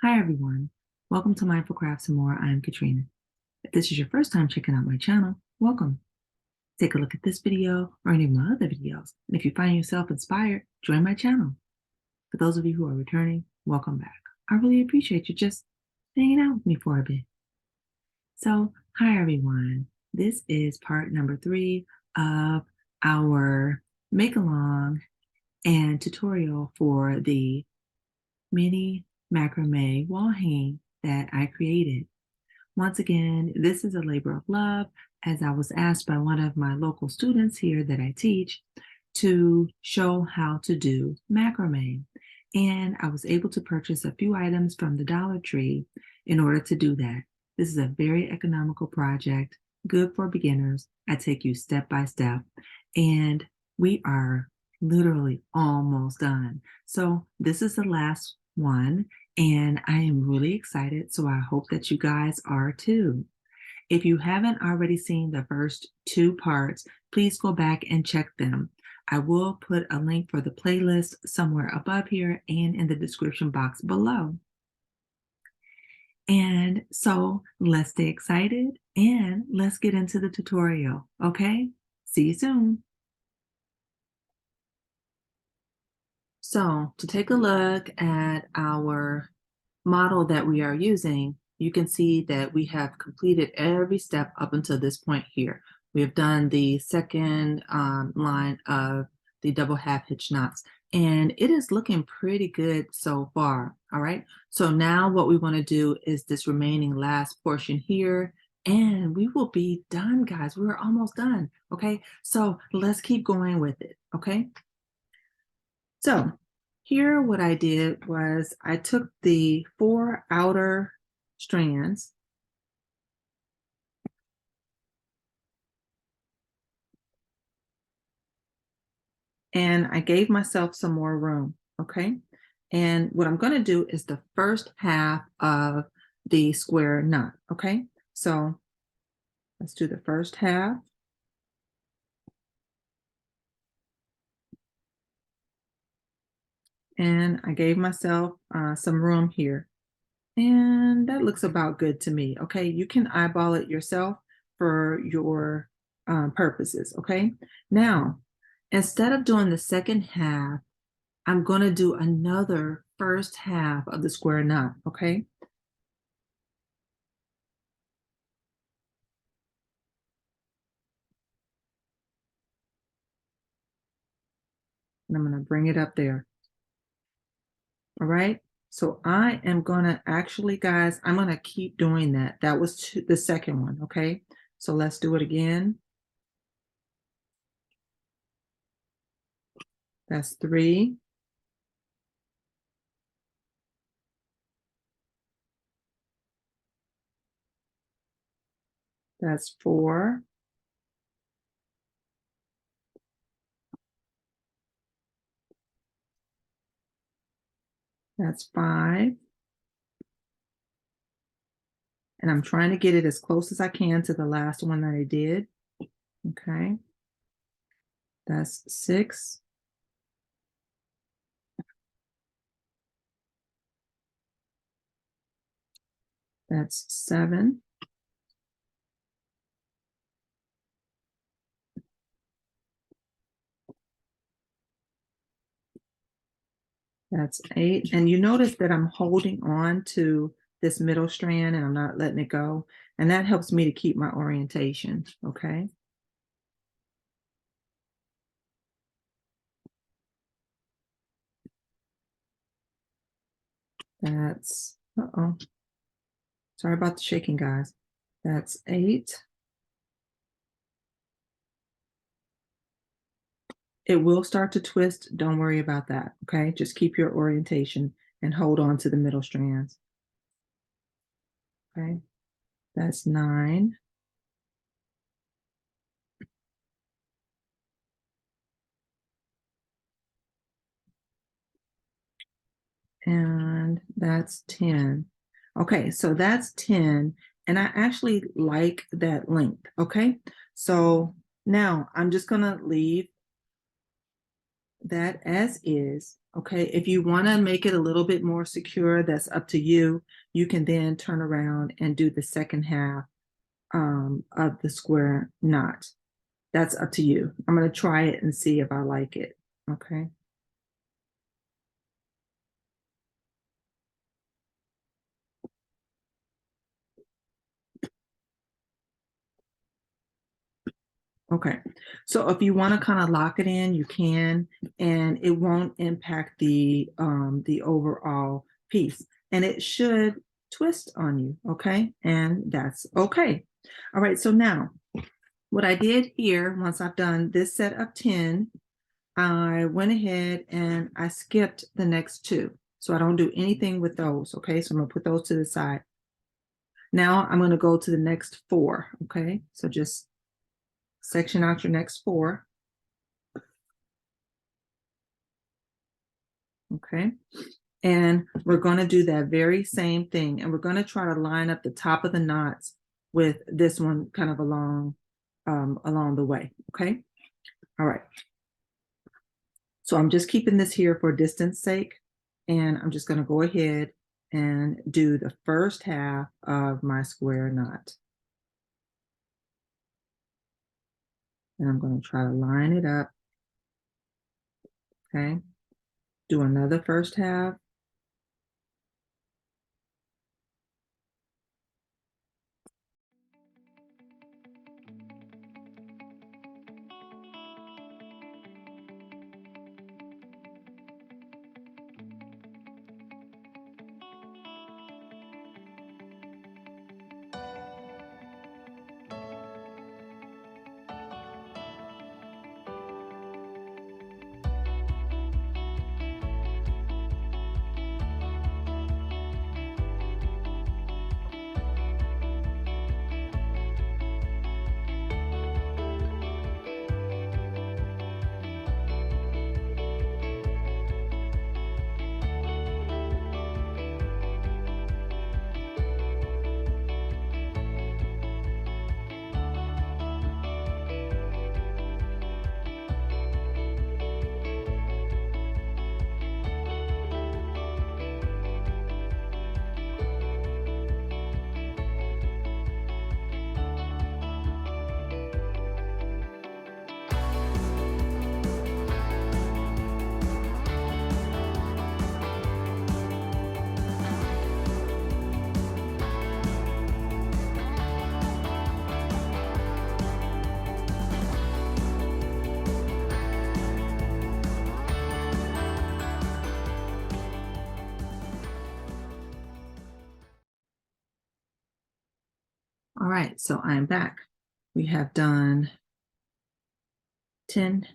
Hi everyone, welcome to Mindful Crafts and More. I'm Katrina. If this is your first time checking out my channel, welcome. Take a look at this video or any of my other videos, and if you find yourself inspired, join my channel. For those of you who are returning, welcome back. I really appreciate you just hanging out with me for a bit. So, hi everyone. This is part number 3 of our make-along and tutorial for the mini macrame wall hang that I created. Once again, this is a labor of love, as I was asked by one of my local students here that I teach to show how to do macrame. And I was able to purchase a few items from the Dollar Tree in order to do that. This is a very economical project, good for beginners. I take you step by step, and we are literally almost done. So this is the last one, and I am really excited, so I hope that you guys are too. If you haven't already seen the first 2 parts, please go back and check them. I will put a link for the playlist somewhere above here and in the description box below. And so let's stay excited and let's get into the tutorial, okay? See you soon. So to take a look at our model that we are using, you can see that we have completed every step up until this point here. We have done the second line of the double half hitch knots, and it is looking pretty good so far. All right, so now what we want to do is this remaining last portion here, and we will be done, guys. We're almost done. Okay, so let's keep going with it. Okay, so here what I did was I took the 4 outer strands and I gave myself some more room, okay? And what I'm going to do is the first half of the square knot, okay? So let's do the first half. And I gave myself some room here. And that looks about good to me, okay? You can eyeball it yourself for your purposes, okay? Now, instead of doing the second half, I'm going to do another first half of the square knot, okay? And I'm going to bring it up there, all right? So I am going to actually, guys, I'm going to keep doing that. That was the second one, okay? So let's do it again. That's 3. That's 4. That's 5. And I'm trying to get it as close as I can to the last one that I did. Okay. That's 6. That's 7. That's 8. And you notice that I'm holding on to this middle strand and I'm not letting it go. And that helps me to keep my orientation. Okay. That's, uh-oh. Sorry about the shaking, guys. That's 8. It will start to twist. Don't worry about that. Okay. Just keep your orientation and hold on to the middle strands. Okay. That's 9. And that's 10. Okay, so that's 10. And I actually like that length. Okay, so now I'm just going to leave that as is. Okay, if you want to make it a little bit more secure, that's up to you. You can then turn around and do the second half of the square knot. That's up to you. I'm going to try it and see if I like it. Okay. Okay, so if you want to kind of lock it in, you can, and it won't impact the overall piece. And it should twist on you, okay? And that's okay. All right, so now what I did here, once I've done this set of 10, I went ahead and I skipped the next two. So I don't do anything with those, okay? So I'm gonna put those to the side. Now I'm gonna go to the next 4, okay? So just section out your next 4. Okay, and we're going to do that very same thing, and we're going to try to line up the top of the knots with this one kind of along the way. Okay, all right, so I'm just keeping this here for distance sake, and I'm just going to go ahead and do the first half of my square knot, and I'm going to try to line it up. Okay, do another first half. All right, so I'm back. We have done 10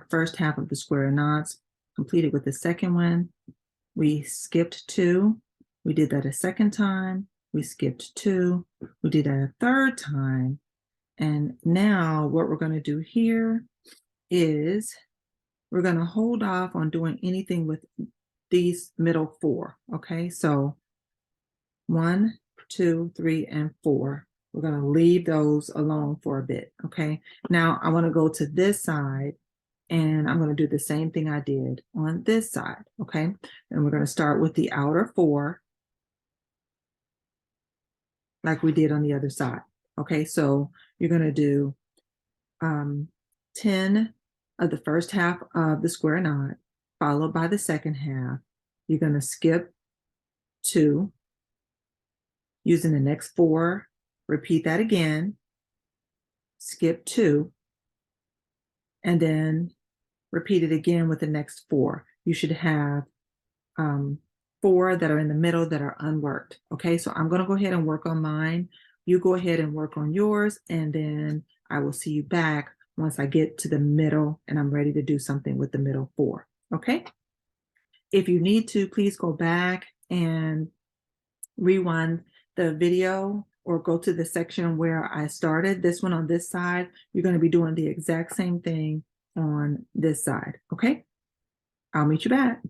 first half of the square knots, completed with the second one. We skipped 2. We did that a second time. We skipped 2. We did that a third time. And now what we're going to do here is we're going to hold off on doing anything with these middle 4. Okay, so 1, 2, 3, and 4. We're going to leave those alone for a bit. Okay, now I want to go to this side, and I'm going to do the same thing I did on this side. Okay, and we're going to start with the outer 4 like we did on the other side. Okay, so you're going to do 10 of the first half of the square knot, followed by the second half. You're going to skip 2, using the next 4, repeat that again, skip 2, and then repeat it again with the next 4. You should have 4 that are in the middle that are unworked. Okay, so I'm going to go ahead and work on mine. You go ahead and work on yours, and then I will see you back once I get to the middle and I'm ready to do something with the middle 4. Okay, if you need to, please go back and rewind the video or go to the section where I started. This one on this side, you're going to be doing the exact same thing on this side. Okay, I'll meet you back.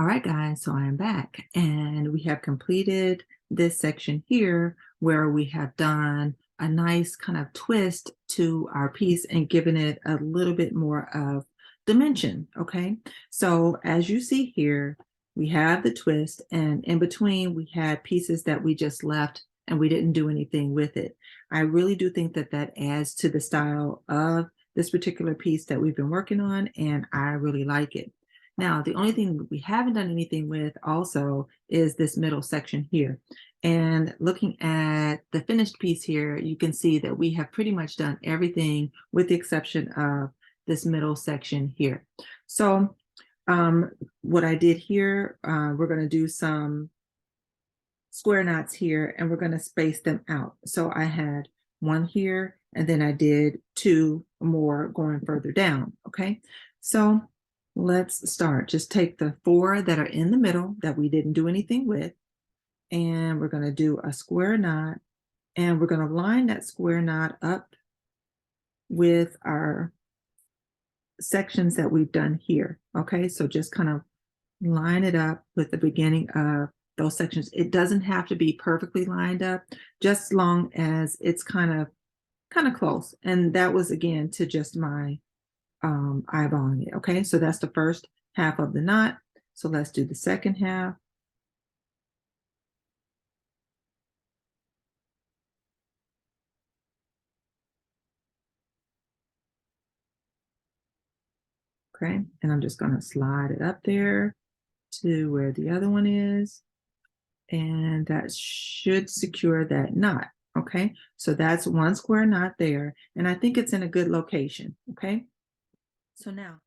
All right, guys, so I am back and we have completed this section here where we have done a nice kind of twist to our piece and given it a little bit more of dimension, okay? So as you see here, we have the twist, and in between we had pieces that we just left and we didn't do anything with it. I really do think that that adds to the style of this particular piece that we've been working on, and I really like it. Now, the only thing we haven't done anything with also is this middle section here. And looking at the finished piece here, you can see that we have pretty much done everything with the exception of this middle section here. So what I did here, we're going to do some square knots here and we're going to space them out. So I had one here and then I did two more going further down. Okay, so let's start. Just take the four that are in the middle that we didn't do anything with, and we're going to do a square knot, and we're going to line that square knot up with our sections that we've done here. Okay, so just kind of line it up with the beginning of those sections. It doesn't have to be perfectly lined up, just as long as it's kind of close. And that was again to just my eyeballing it. Okay, so that's the first half of the knot. So let's do the second half. Okay, and I'm just going to slide it up there to where the other one is, and that should secure that knot. Okay, so that's one square knot there, and I think it's in a good location. Okay, so now,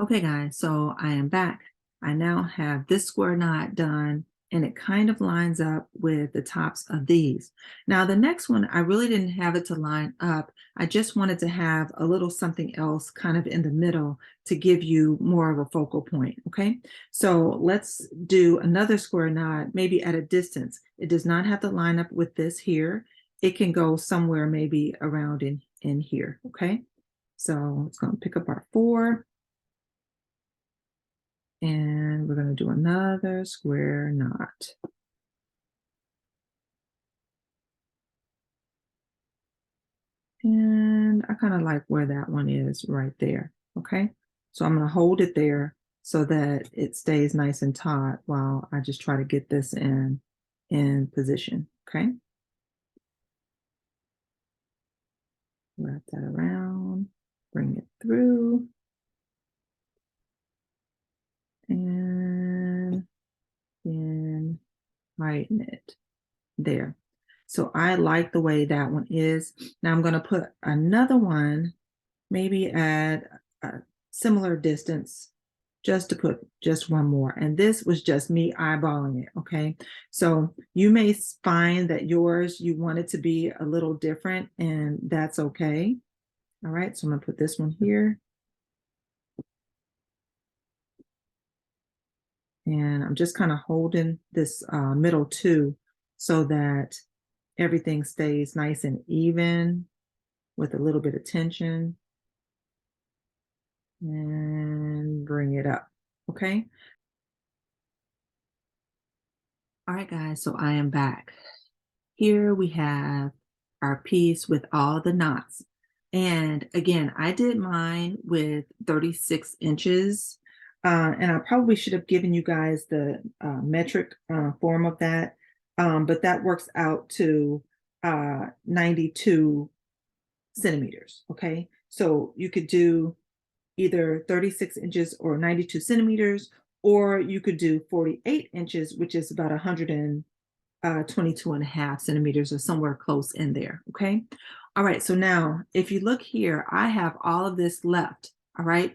okay guys, so I am back. I now have this square knot done, and it kind of lines up with the tops of these. Now the next one, I really didn't have it to line up. I just wanted to have a little something else kind of in the middle to give you more of a focal point, okay? So let's do another square knot, maybe at a distance. It does not have to line up with this here. It can go somewhere maybe around in here, okay? So it's going to pick up our four, and we're going to do another square knot. And I kind of like where that one is right there. Okay, so I'm going to hold it there so that it stays nice and taut while I just try to get this in position. Okay, wrap that around, bring it through, and then tighten it there. So I like the way that one is. Now I'm going to put another one maybe at a similar distance, just to put just one more. And this was just me eyeballing it, okay? So you may find that yours, you want it to be a little different, and that's okay. All right, so I'm gonna put this one here. And I'm just kind of holding this middle two so that everything stays nice and even with a little bit of tension. And bring it up, okay? All right, guys, so I am back. Here we have our piece with all the knots. And again, I did mine with 36 inches. And I probably should have given you guys the metric form of that. But that works out to 92 centimeters, okay? So you could do either 36 inches or 92 centimeters, or you could do 48 inches, which is about 122 and a half centimeters or somewhere close in there, okay? All right, so now if you look here, I have all of this left, all right?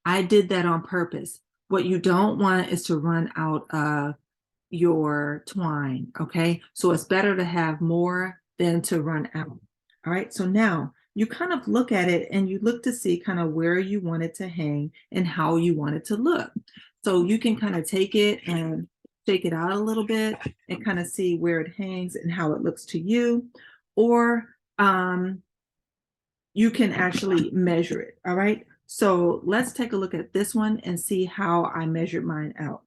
I did that on purpose. What you don't want is to run out of your twine, okay? So it's better to have more than to run out. All right, so now you kind of look at it and you look to see kind of where you want it to hang and how you want it to look. So you can kind of take it and shake it out a little bit and kind of see where it hangs and how it looks to you. Or you can actually measure it. All right, so let's take a look at this one and see how I measured mine out.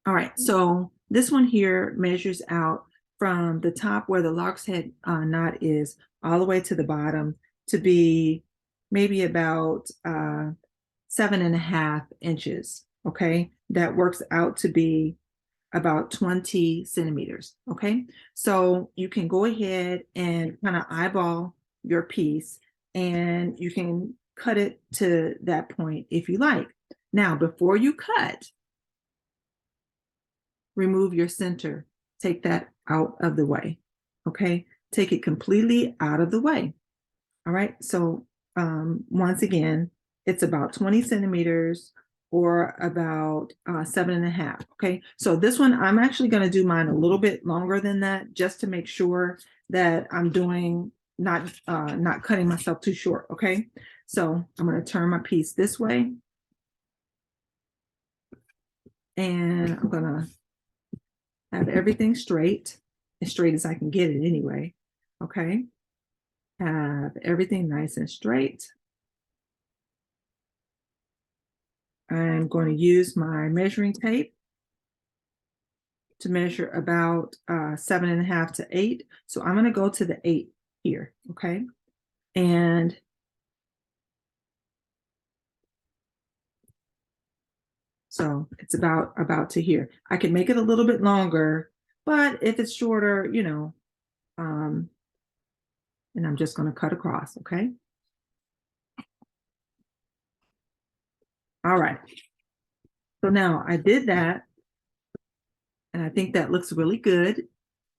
All right, so this one here measures out from the top where the lark's head knot is all the way to the bottom to be maybe about 7.5 inches. Okay, that works out to be about 20 centimeters. Okay, so you can go ahead and kind of eyeball your piece and you can cut it to that point if you like. Now, before you cut, remove your center. Take that out of the way. Okay, take it completely out of the way. All right, so once again, it's about 20 centimeters or about 7.5. Okay, so this one, I'm actually going to do mine a little bit longer than that just to make sure that I'm doing not cutting myself too short. Okay, so I'm going to turn my piece this way and I'm going to have everything straight, as straight as I can get it anyway. Okay, have everything nice and straight. I'm going to use my measuring tape to measure about 7.5 to 8. So I'm going to go to the 8 here, okay? And so it's about to here. I can make it a little bit longer, but if it's shorter, and I'm just going to cut across, okay? All right. So now I did that, and I think that looks really good.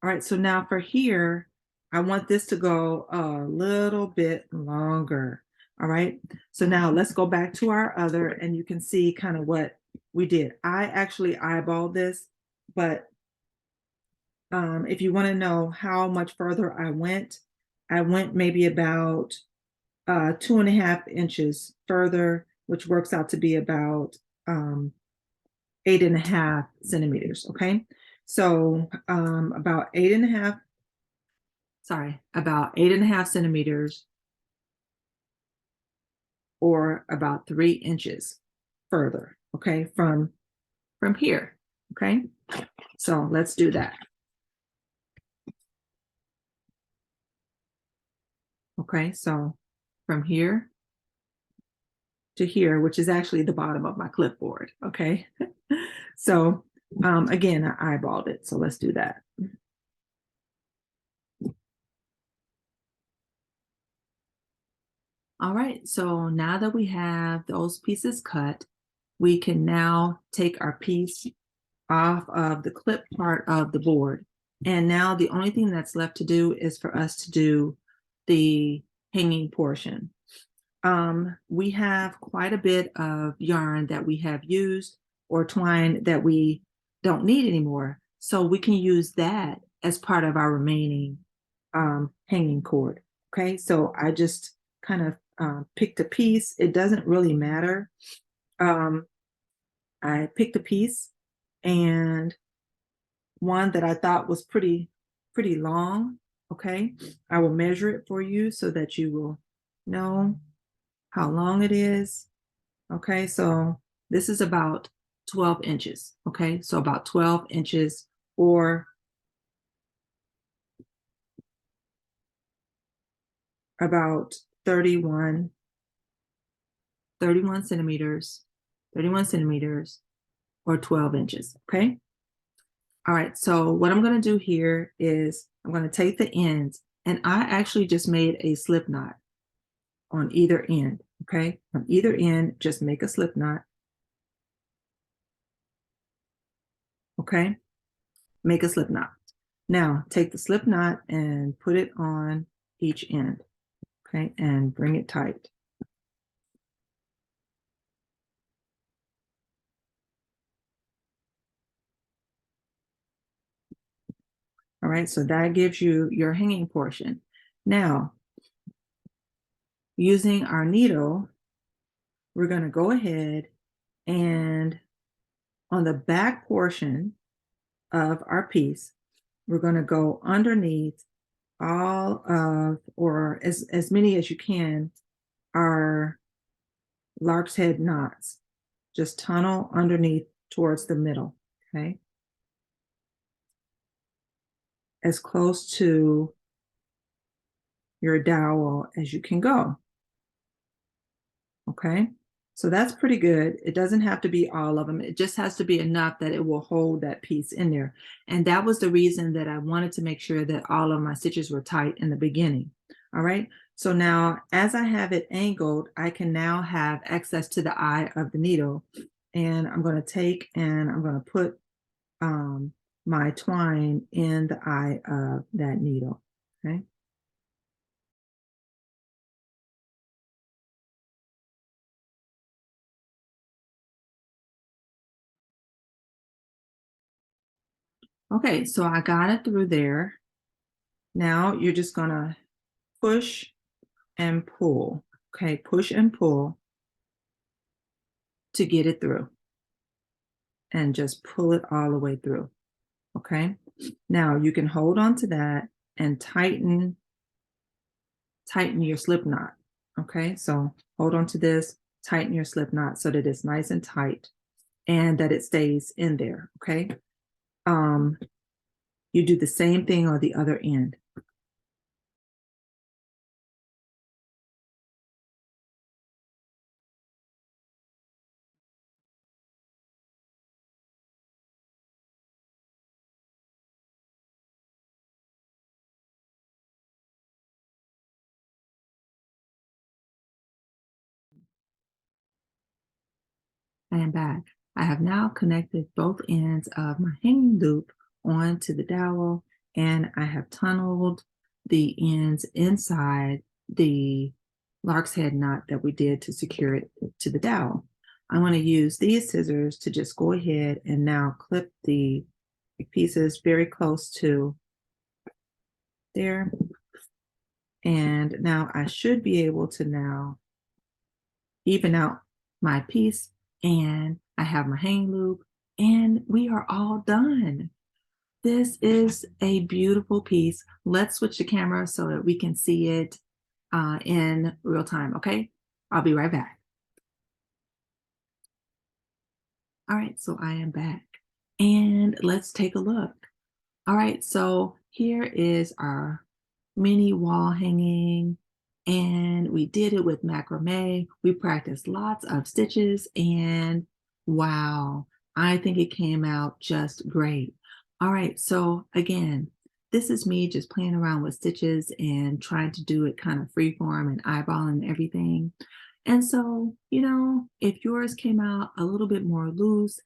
All right, so now for here, I want this to go a little bit longer. All right, so now let's go back to our other, and you can see kind of what we did. I actually eyeballed this, but if you want to know how much further I went maybe about 2.5 inches further, which works out to be about 8.5 centimeters. Okay, so about 8.5 centimeters or about 3 inches further, okay, from here. Okay, so let's do that. Okay, so from here to here, which is actually the bottom of my clipboard. Okay, so again, I eyeballed it, so let's do that. All right, so now that we have those pieces cut, we can now take our piece off of the clip part of the board. And now the only thing that's left to do is for us to do the hanging portion. We have quite a bit of yarn that we have used or twine that we don't need anymore. So we can use that as part of our remaining hanging cord. Okay, so I just kind of picked a piece. It doesn't really matter. I picked a piece and one that I thought was pretty long. Okay, I will measure it for you so that you will know how long it is. Okay, so this is about 12 inches. Okay, so about 12 inches or about 31 centimeters, 31 centimeters or 12 inches. Okay. All right, so what I'm going to do here is I'm going to take the ends, and I actually just made a slip knot on either end. Okay, on either end, just make a slip knot. Okay, make a slip knot. Now take the slip knot and put it on each end. Okay, and bring it tight. All right, so that gives you your hanging portion. Now, using our needle, we're going to go ahead and on the back portion of our piece, we're going to go underneath all of, or as many as you can, our lark's head knots. Just tunnel underneath towards the middle. okay? As close to your dowel as you can go, okay? So that's pretty good. It doesn't have to be all of them. It just has to be enough that it will hold that piece in there. And that was the reason that I wanted to make sure that all of my stitches were tight in the beginning. All right. So now as I have it angled, I can now have access to the eye of the needle. And I'm going to take and I'm going to put my twine in the eye of that needle. Okay. Okay, so I got it through there. Now you're just gonna push and pull. Okay, push and pull to get it through and just pull it all the way through. Okay, now you can hold on to that and tighten your slip knot. Okay, so hold on to this, tighten your slip knot so that it's nice and tight and that it stays in there. Okay, um, you do the same thing on the other end. I am back. I have now connected both ends of my hanging loop onto the dowel, and I have tunneled the ends inside the lark's head knot that we did to secure it to the dowel. I'm going to use these scissors to just go ahead and now clip the pieces very close to there. And now I should be able to now even out my piece, and I have my hang loop, and we are all done. This is a beautiful piece. Let's switch the camera so that we can see it in real time, okay? I'll be right back. All right, so I am back, and let's take a look. All right, so here is our mini wall hanging, and we did it with macrame. We practiced lots of stitches, and wow, I think it came out just great. All right, so again, this is me just playing around with stitches and trying to do it kind of freeform and eyeballing everything. And so, if yours came out a little bit more loose,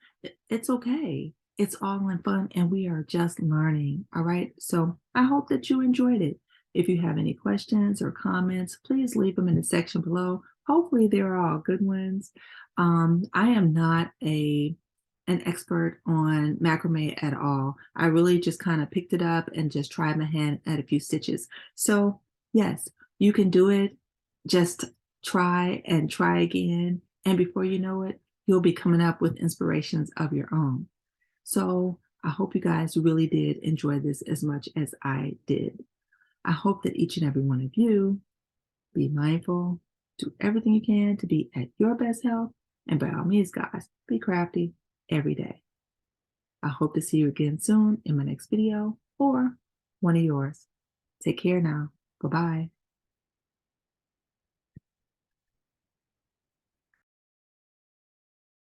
it's okay. It's all in fun and we are just learning. All right. So I hope that you enjoyed it. If you have any questions or comments, please leave them in the section below. Hopefully they're all good ones. I am not an expert on macrame at all. I really just kind of picked it up and just tried my hand at a few stitches. So yes, you can do it. Just try and try again. And before you know it, you'll be coming up with inspirations of your own. So I hope you guys really did enjoy this as much as I did. I hope that each and every one of you be mindful, do everything you can to be at your best health, and by all means, guys, be crafty every day. I hope to see you again soon in my next video or one of yours. Take care now. Bye-bye.